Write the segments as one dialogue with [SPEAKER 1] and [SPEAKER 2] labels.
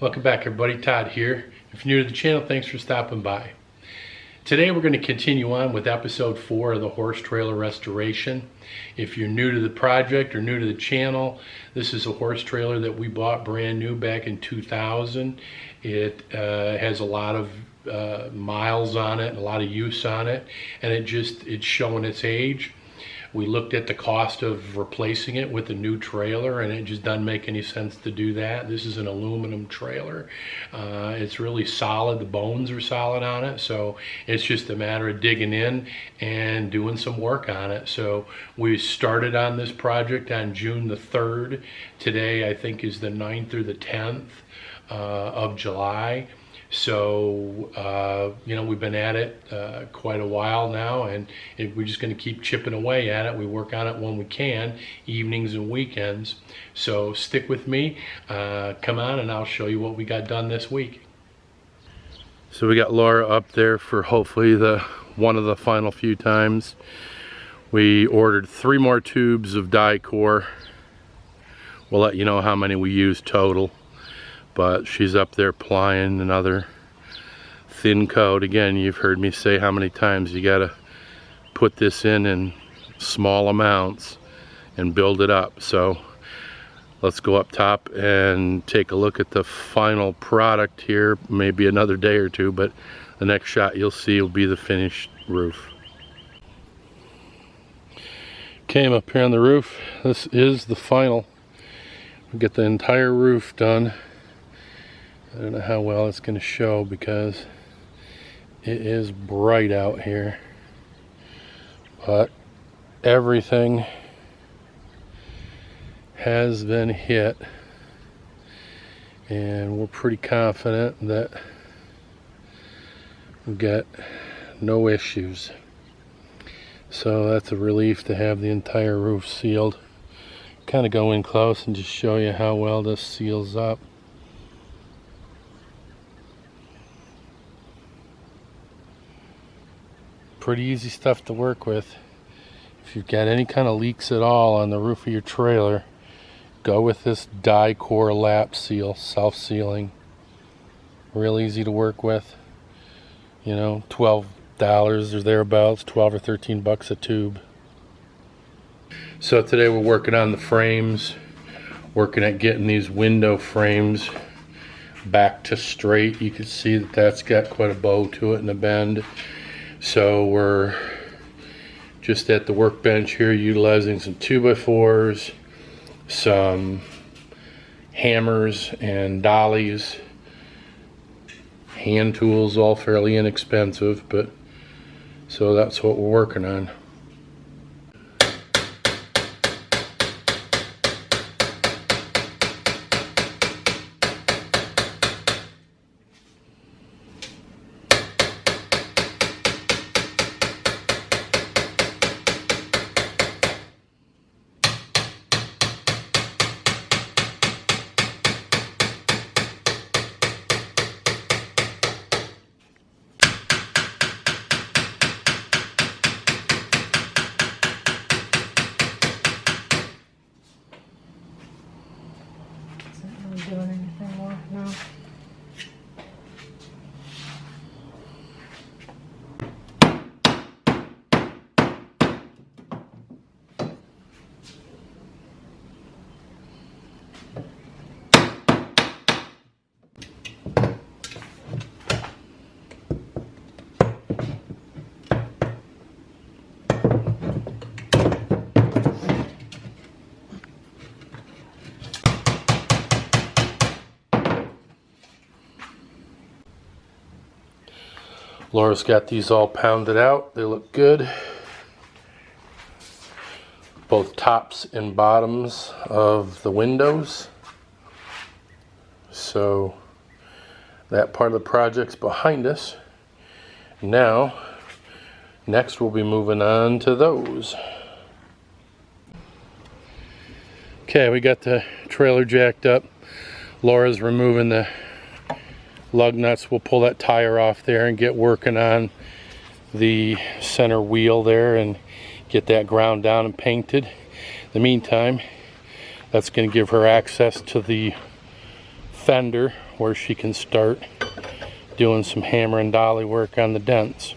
[SPEAKER 1] Welcome back everybody, Todd here. If you're new to the channel, thanks for stopping by. Today we're going to continue on with episode 4 of the horse trailer restoration. If you're new to the project or new to the channel, this is a horse trailer that we bought brand new back in 2000. It has a lot of miles on it, a lot of use on it, and it's showing its age. We looked at the cost of replacing it with a new trailer, and it just doesn't make any sense to do that. This is an aluminum trailer. It's really solid. The bones are solid on it, so it's just a matter of digging in and doing some work on it. So we started on this project on June the 3rd. Today I think is the 9th or the 10th of July. So we've been at it quite a while now, and we're just going to keep chipping away at it. We work on it when we can, evenings and weekends. So stick with me, come on, and I'll show you what we got done this week. So we got Laura up there for hopefully one of the final few times. We ordered 3 more tubes of Dicor. We'll let you know how many we used total. But she's up there applying another thin coat. Again, you've heard me say how many times you gotta put this in small amounts and build it up. So let's go up top and take a look at the final product here. Maybe another day or two, but the next shot you'll see will be the finished roof. Okay, I'm up here on the roof. This is the final. We get the entire roof done. I don't know how well it's going to show because it is bright out here, but everything has been hit, and we're pretty confident that we've got no issues. So that's a relief to have the entire roof sealed. Kind of go in close and just show you how well this seals up. Pretty easy stuff to work with. If you've got any kind of leaks at all on the roof of your trailer, go with this Dicor lap seal, self-sealing. Real easy to work with. You know, $12 or thereabouts, 12 or 13 bucks a tube. So today we're working on the frames, working at getting these window frames back to straight. You can see that that's got quite a bow to it and a bend. So we're just at the workbench here utilizing some 2x4s, some hammers and dollies, hand tools, all fairly inexpensive, but so that's what we're working on.
[SPEAKER 2] Doing anything more? No.
[SPEAKER 1] Laura's got these all pounded out. They look good. Both tops and bottoms of the windows. So that part of the project's behind us. Now, next we'll be moving on to those. Okay, we got the trailer jacked up. Laura's removing the lug nuts. We'll pull that tire off there and get working on the center wheel there and get that ground down and painted. In the meantime, that's going to give her access to the fender where she can start doing some hammer and dolly work on the dents.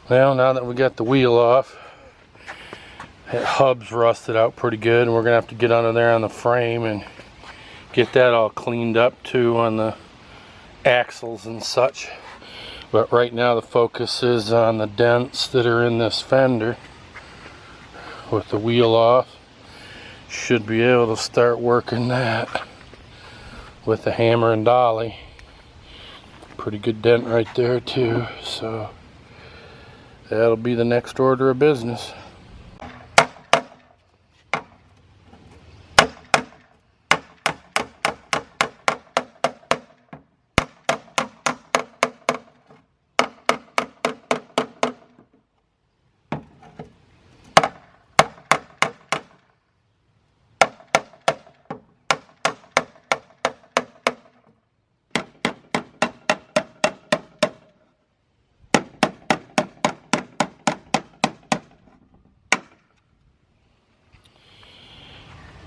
[SPEAKER 1] Well, now that we got the wheel off, that hub's rusted out pretty good, and we're gonna have to get under there on the frame and get that all cleaned up too on the axles and such. But right now the focus is on the dents that are in this fender. With the wheel off, should be able to start working that with the hammer and dolly. Pretty good dent right there too, so that'll be the next order of business.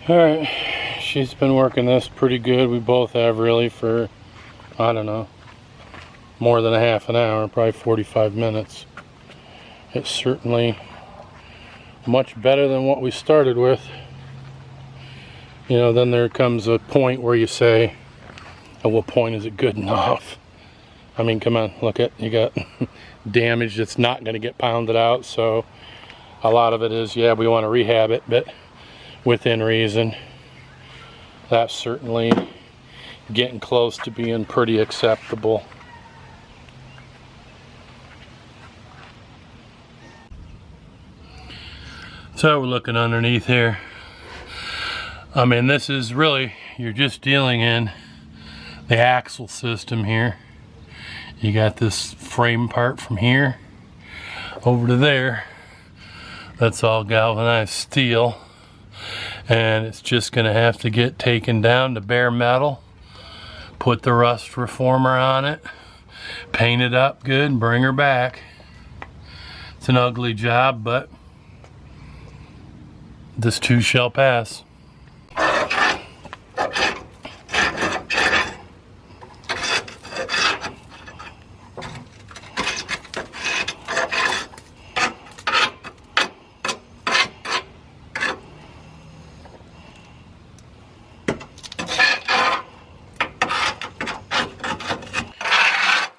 [SPEAKER 1] Alright, she's been working this pretty good. We both have really for, I don't know, more than a half an hour, probably 45 minutes. It's certainly much better than what we started with. You know, then there comes a point where you say, at what point is it good enough? I mean, come on, look at, you got damage that's not going to get pounded out, so a lot of it is, yeah, we want to rehab it, but within reason. That's certainly getting close to being pretty acceptable. So we're looking underneath here. I mean, this is really, you're just dealing in the axle system here. You got this frame part from here over to there. That's all galvanized steel. And it's just going to have to get taken down to bare metal, put the rust reformer on it, paint it up good, and bring her back. It's an ugly job, but this too shall pass.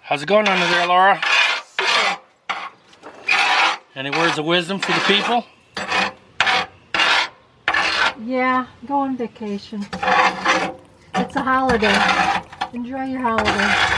[SPEAKER 1] How's it going under there, Laura? Any words of wisdom for the people?
[SPEAKER 2] Yeah, go on vacation. It's a holiday. Enjoy your holiday.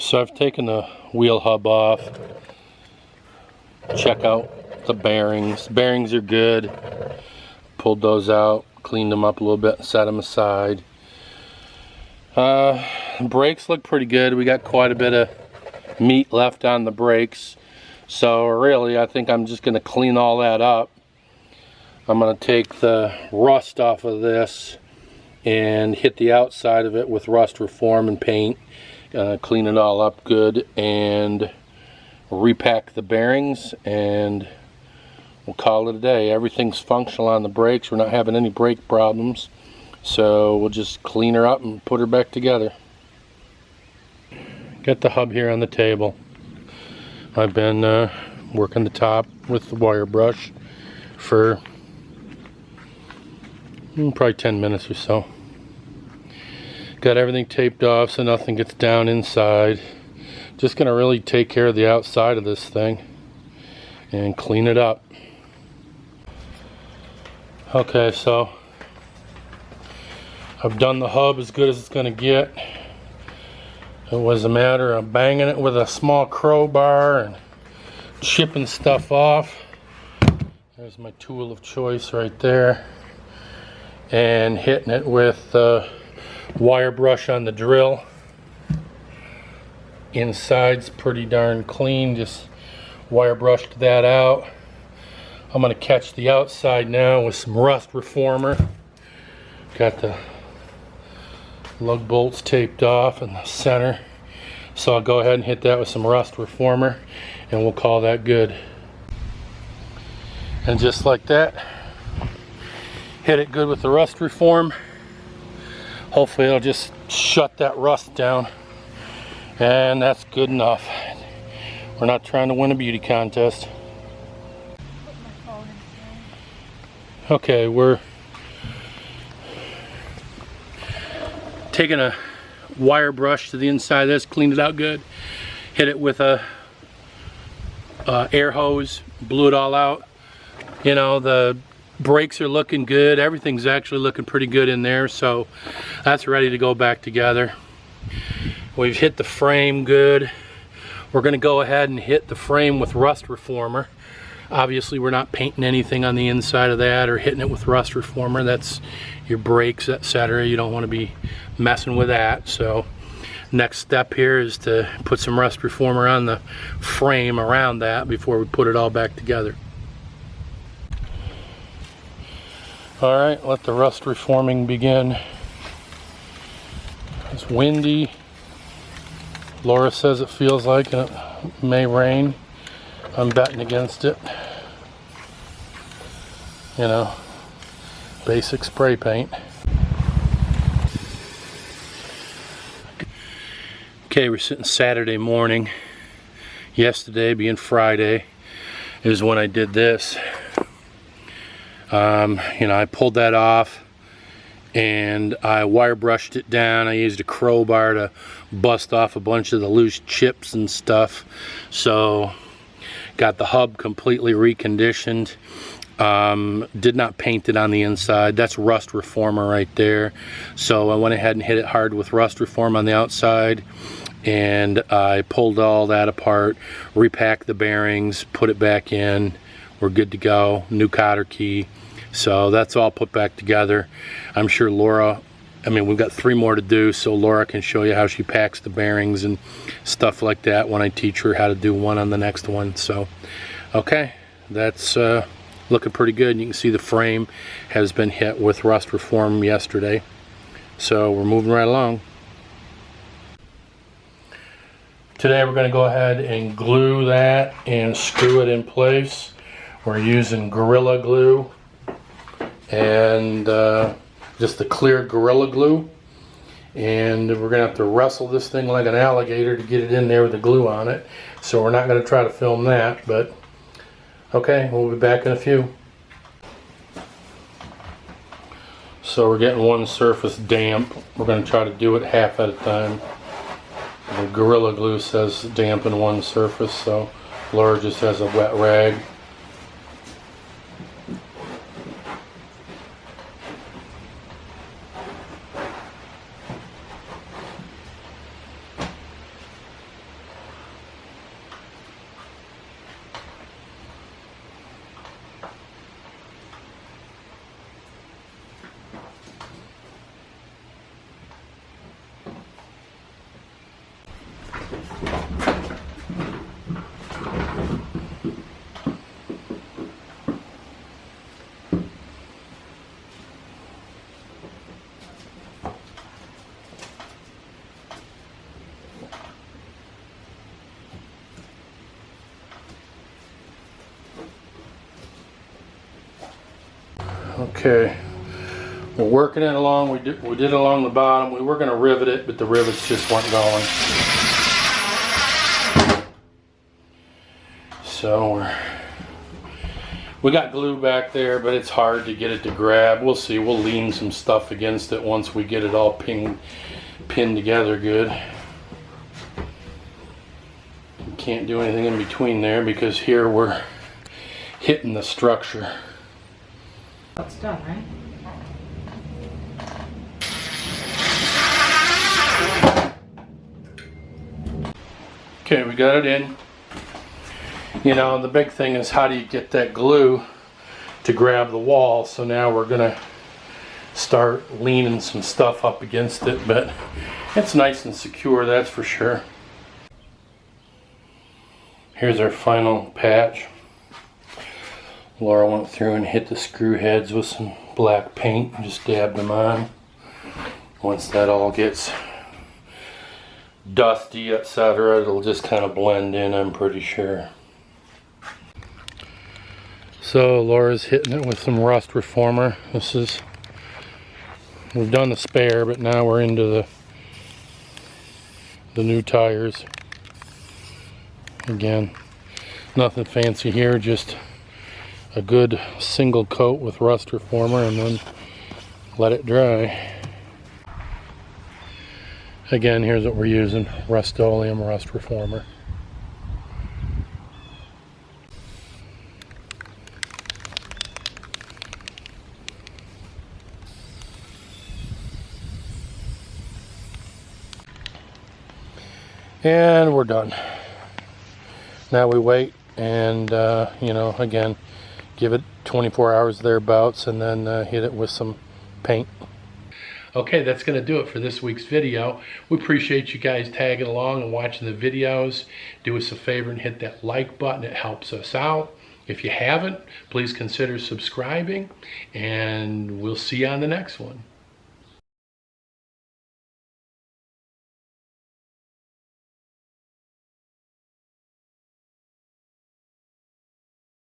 [SPEAKER 1] So I've taken the wheel hub off. Check out the bearings. Bearings are good. Pulled those out, cleaned them up a little bit, and set them aside. Brakes look pretty good. We got quite a bit of meat left on the brakes. So really, I think I'm just going to clean all that up. I'm going to take the rust off of this and hit the outside of it with rust reform and paint. Clean it all up good and repack the bearings, and we'll call it a day. Everything's functional on the brakes. We're not having any brake problems, so we'll just clean her up and put her back together. Got the hub here on the table. I've been working the top with the wire brush for probably 10 minutes or so. Got everything taped off so nothing gets down inside. Just gonna really take care of the outside of this thing and clean it up. Okay, so I've done the hub as good as it's gonna get. It was a matter of banging it with a small crowbar and chipping stuff off. There's my tool of choice right there. And hitting it with wire brush on the drill. Inside's pretty darn clean, just wire brushed that out. I'm going to catch the outside now with some rust reformer. Got the lug bolts taped off in the center, so I'll go ahead and hit that with some rust reformer and we'll call that good. And just like that, hit it good with the rust reform. Hopefully it'll just shut that rust down, and that's good enough. We're not trying to win a beauty contest. Okay, we're taking a wire brush to the inside of this, cleaned it out good, hit it with a air hose, blew it all out. You know, the brakes are looking good, everything's actually looking pretty good in there, so that's ready to go back together. We've hit the frame good. We're going to go ahead and hit the frame with rust reformer. Obviously we're not painting anything on the inside of that or hitting it with rust reformer. That's your brakes, etc. You don't want to be messing with that. So next step here is to put some rust reformer on the frame around that before we put it all back together. Alright, let the rust reforming begin. It's windy. Laura says it feels like it may rain. I'm betting against it. You know, basic spray paint. Okay, we're sitting Saturday morning. Yesterday, being Friday, is when I did this. You know, I pulled that off and I wire brushed it down. I used a crowbar to bust off a bunch of the loose chips and stuff. So got the hub completely reconditioned. Did not paint it on the inside. That's rust reformer right there. So I went ahead and hit it hard with rust reform on the outside, and I pulled all that apart, repacked the bearings, put it back in. We're good to go. New cotter key. So that's all put back together. I'm sure Laura, I mean, we've got 3 more to do, so Laura can show you how she packs the bearings and stuff like that when I teach her how to do one on the next one. So okay, that's looking pretty good. You can see the frame has been hit with rust reform yesterday, so we're moving right along. Today we're going to go ahead and glue that and screw it in place. We're using Gorilla Glue and just the clear Gorilla Glue, and we're gonna have to wrestle this thing like an alligator to get it in there with the glue on it. So we're not going to try to film that, but okay, we'll be back in a few. So we're getting one surface damp. We're going to try to do it half at a time. The Gorilla Glue says dampen one surface, so Laura just has a wet rag. Okay, we're working it along. We did it along the bottom. We were going to rivet it, but the rivets just weren't going. So we got glue back there, but it's hard to get it to grab. We'll see. We'll lean some stuff against it once we get it all pinned together good. Can't do anything in between there because here we're hitting the structure.
[SPEAKER 2] It's done, right?
[SPEAKER 1] Okay, we got it in. You know, the big thing is how do you get that glue to grab the wall? So now we're gonna start leaning some stuff up against it, but it's nice and secure, that's for sure. Here's our final patch. Laura went through and hit the screw heads with some black paint and just dabbed them on. Once that all gets dusty, etc., it'll just kind of blend in, I'm pretty sure. So Laura's hitting it with some rust reformer. We've done the spare, but now we're into the new tires. Again, nothing fancy here, just a good single coat with rust reformer and then let it dry. Again, here's what we're using: Rust-Oleum rust reformer. And we're done. Now we wait and you know, again, give it 24 hours thereabouts and then hit it with some paint. Okay, that's going to do it for this week's video. We appreciate you guys tagging along and watching the videos. Do us a favor and hit that like button. It helps us out. If you haven't, please consider subscribing, and we'll see you on the next one.